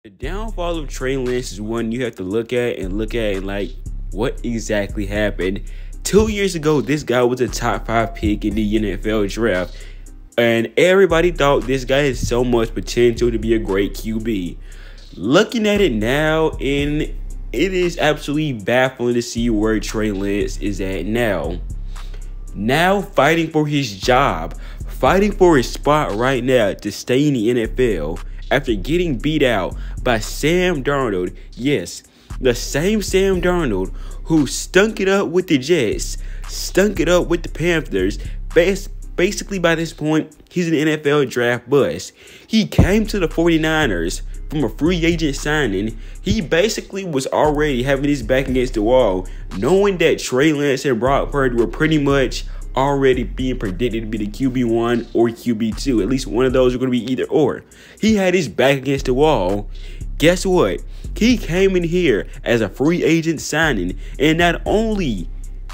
The downfall of Trey Lance is one you have to look at and like, what exactly happened? 2 years ago, this guy was a top 5 pick in the NFL draft, and everybody thought this guy has so much potential to be a great QB. Looking at it now, and it is absolutely baffling to see where Trey Lance is at now. Now fighting for his job, fighting for his spot right now to stay in the NFL after getting beat out by Sam Darnold. Yes, the same Sam Darnold who stunk it up with the Jets, stunk it up with the Panthers. Basically, by this point, he's an NFL draft bust. He came to the 49ers from a free agent signing. He basically was already having his back against the wall, knowing that Trey Lance and Brock Purdy were pretty much already being predicted to be the QB1 or QB2. At least one of those are going to be either or. He had his back against the wall. Guess what? He came in here as a free agent signing, and not only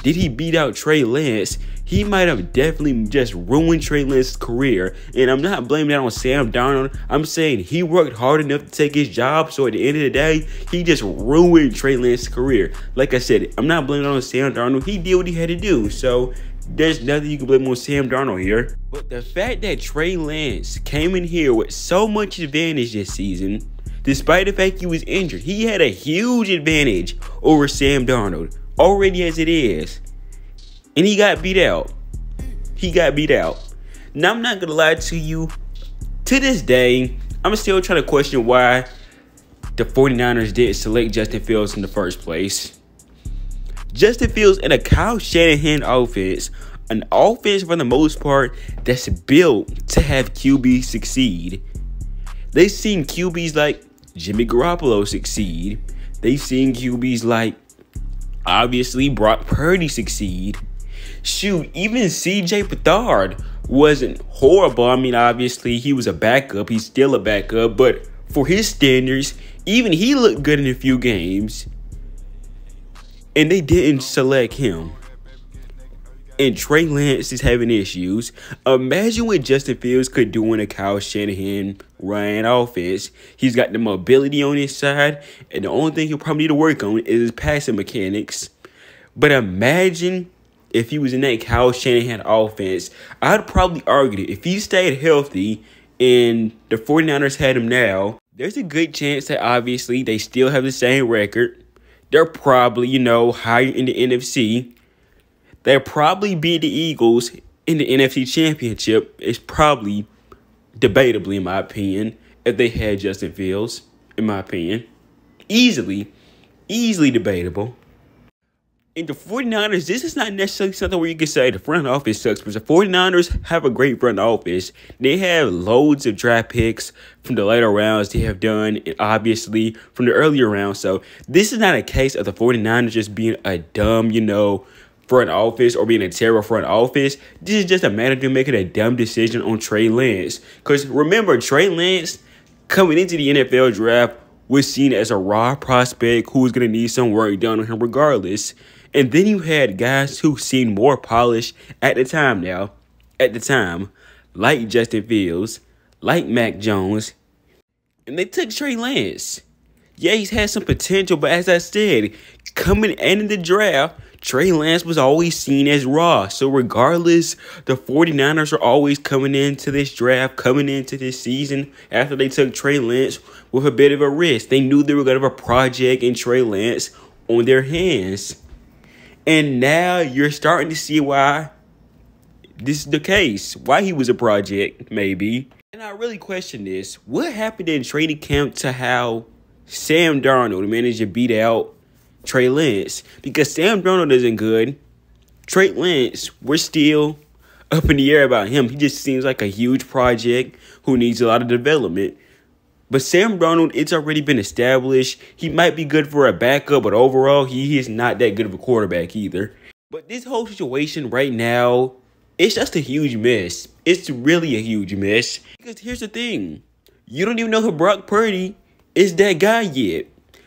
did he beat out Trey Lance, he might have definitely just ruined Trey Lance's career. And I'm not blaming that on Sam Darnold. I'm saying he worked hard enough to take his job, so at the end of the day, he just ruined Trey Lance's career. Like I said, I'm not blaming it on Sam Darnold. He did what he had to do, so there's nothing you can blame on Sam Darnold here. But the fact that Trey Lance came in here with so much advantage this season, despite the fact he was injured, he had a huge advantage over Sam Darnold, already as it is. And he got beat out. He got beat out. Now, I'm not going to lie to you. To this day, I'm still trying to question why the 49ers didn't select Justin Fields in the first place. Justin Fields in a Kyle Shanahan offense, an offense for the most part that's built to have QBs succeed. They've seen QBs like Jimmy Garoppolo succeed. They've seen QBs like, obviously, Brock Purdy succeed. Shoot, even CJ Beathard wasn't horrible. I mean, obviously, he was a backup. He's still a backup. But for his standards, even he looked good in a few games. And they didn't select him. And Trey Lance is having issues. Imagine what Justin Fields could do in a Kyle Shanahan run offense. He's got the mobility on his side, and the only thing he'll probably need to work on is his passing mechanics. But imagine if he was in that Kyle Shanahan offense. I'd probably argue that if he stayed healthy and the 49ers had him now, there's a good chance that obviously they still have the same record. They're probably, higher in the NFC. They'll probably beat the Eagles in the NFC Championship. It's probably, debatably, in my opinion, if they had Justin Fields, in my opinion. Easily debatable. In the 49ers, this is not necessarily something where you can say the front office sucks, because the 49ers have a great front office. They have loads of draft picks from the later rounds they have done, and obviously from the earlier rounds. So this is not a case of the 49ers just being a dumb, front office or being a terrible front office. This is just a manager making a dumb decision on Trey Lance. Because remember, Trey Lance coming into the NFL draft was seen as a raw prospect who was going to need some work done on him regardless. And then you had guys who seemed more polished at the time, like Justin Fields, like Mac Jones, and they took Trey Lance. Yeah, he's had some potential, but as I said, coming into the draft, Trey Lance was always seen as raw. So regardless, the 49ers are always coming into this draft, coming into this season after they took Trey Lance with a bit of a risk. They knew they were going to have a project in Trey Lance on their hands. And now you're starting to see why this is the case. Why he was a project, maybe. And I really question this. What happened in training camp to how Sam Darnold managed to beat out Trey Lance? Because Sam Darnold isn't good. Trey Lance, we're still up in the air about him. He just seems like a huge project who needs a lot of development. But Sam Darnold, it's already been established. He might be good for a backup, but overall, he is not that good of a quarterback either. But this whole situation right now, it's just a huge mess. It's really a huge mess. Because here's the thing. You don't even know who Brock Purdy is that guy yet.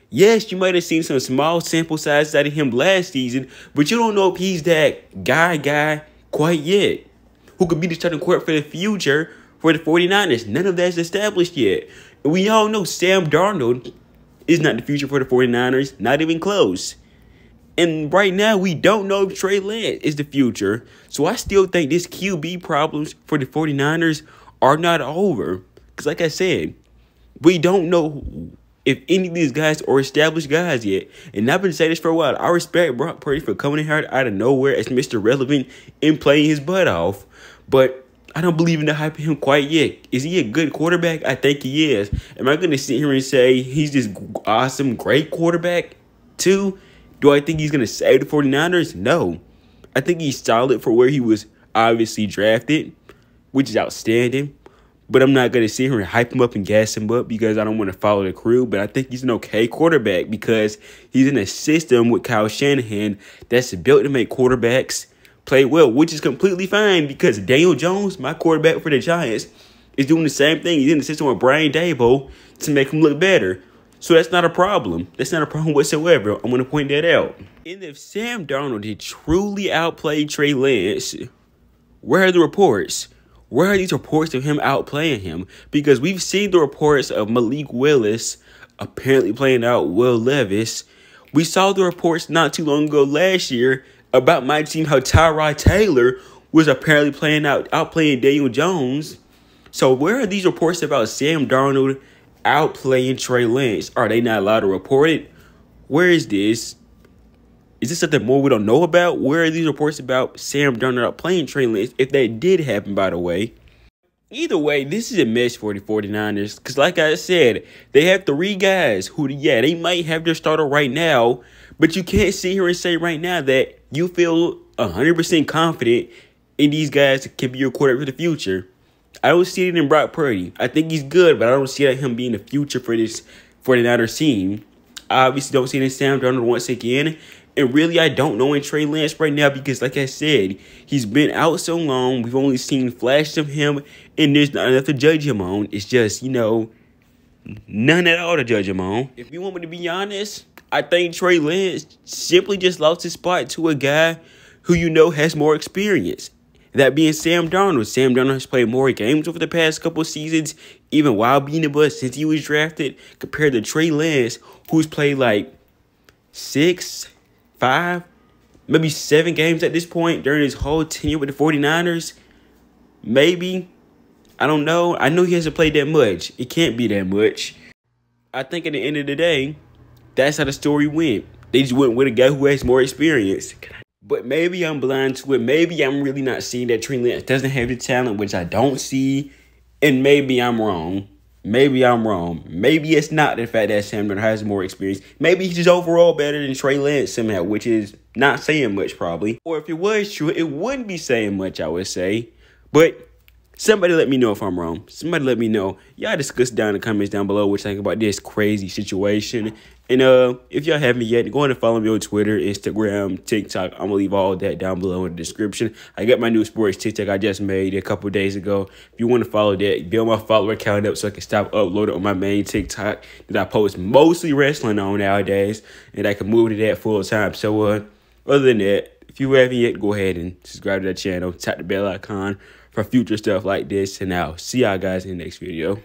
Yes, you might have seen some small sample sizes out of him last season, but you don't know if he's that guy quite yet, who could be the starting quarterback for the future for the 49ers. None of that's established yet. And we all know Sam Darnold is not the future for the 49ers, not even close. And right now, we don't know if Trey Lance is the future. So I still think this QB problems for the 49ers are not over. Because like I said, we don't know if any of these guys are established guys yet. And I've been saying this for a while. I respect Brock Purdy for coming in here out of nowhere as Mr. Relevant and playing his butt off. But I don't believe in the hype of him quite yet. Is he a good quarterback? I think he is. Am I going to sit here and say he's this awesome, great quarterback too? Do I think he's going to save the 49ers? No. I think he's solid for where he was obviously drafted, which is outstanding. But I'm not going to sit here and hype him up and gas him up because I don't want to follow the crew. But I think he's an okay quarterback because he's in a system with Kyle Shanahan that's built to make quarterbacks play well, which is completely fine because Daniel Jones, my quarterback for the Giants, is doing the same thing. He's in the system with Brian Daboll to make him look better. So that's not a problem. That's not a problem whatsoever. I'm going to point that out. And if Sam Darnold did truly outplay Trey Lance, where are the reports? Where are these reports of him outplaying him? Because we've seen the reports of Malik Willis apparently playing out Will Levis. We saw the reports not too long ago last year about my team how Tyrod Taylor was apparently outplaying Daniel Jones. So where are these reports about Sam Darnold outplaying Trey Lance? Are they not allowed to report it? Where is this? Is this something more we don't know about? Where are these reports about Sam Darnold outplaying Trey Lance? If that did happen, by the way. Either way, this is a mess for the 49ers. Because like I said, they have 3 guys who, yeah, they might have their starter right now. But you can't sit here and say right now that you feel 100% confident in these guys that can be your quarterback for the future. I don't see it in Brock Purdy. I think he's good, but I don't see him being the future for this 49ers team. I obviously don't see it in Sam Darnold once again. And really, I don't know in Trey Lance right now because, like I said, he's been out so long. We've only seen flashes of him, and there's not enough to judge him on. It's just, you know, none at all to judge him on. If you want me to be honest, I think Trey Lance simply just lost his spot to a guy who you know has more experience. That being Sam Darnold. Sam Darnold has played more games over the past couple of seasons, even while being a bust since he was drafted, compared to Trey Lance, who's played like 6, 5, maybe 7 games at this point during his whole tenure with the 49ers. Maybe. I don't know. I know he hasn't played that much. It can't be that much. I think at the end of the day, that's how the story went. They just went with a guy who has more experience. But maybe I'm blind to it. Maybe I'm really not seeing that Trey Lance doesn't have the talent, which I don't see. And maybe I'm wrong. Maybe I'm wrong. Maybe it's not the fact that Sam Darnold has more experience. Maybe he's just overall better than Trey Lance somehow, which is not saying much probably. Or if it was true, it wouldn't be saying much, I would say. But somebody let me know if I'm wrong. Somebody let me know. Y'all discuss down in the comments down below what you think about this crazy situation. And if y'all haven't yet, go ahead and follow me on Twitter, Instagram, TikTok. I'm going to leave all that down below in the description. I got my new sports TikTok I just made a couple days ago. If you want to follow that, build my follower count up so I can stop uploading on my main TikTok that I post mostly wrestling on nowadays. And I can move to that full time. So other than that, if you haven't yet, go ahead and subscribe to that channel. Tap the bell icon for future stuff like this. And I'll see y'all guys in the next video.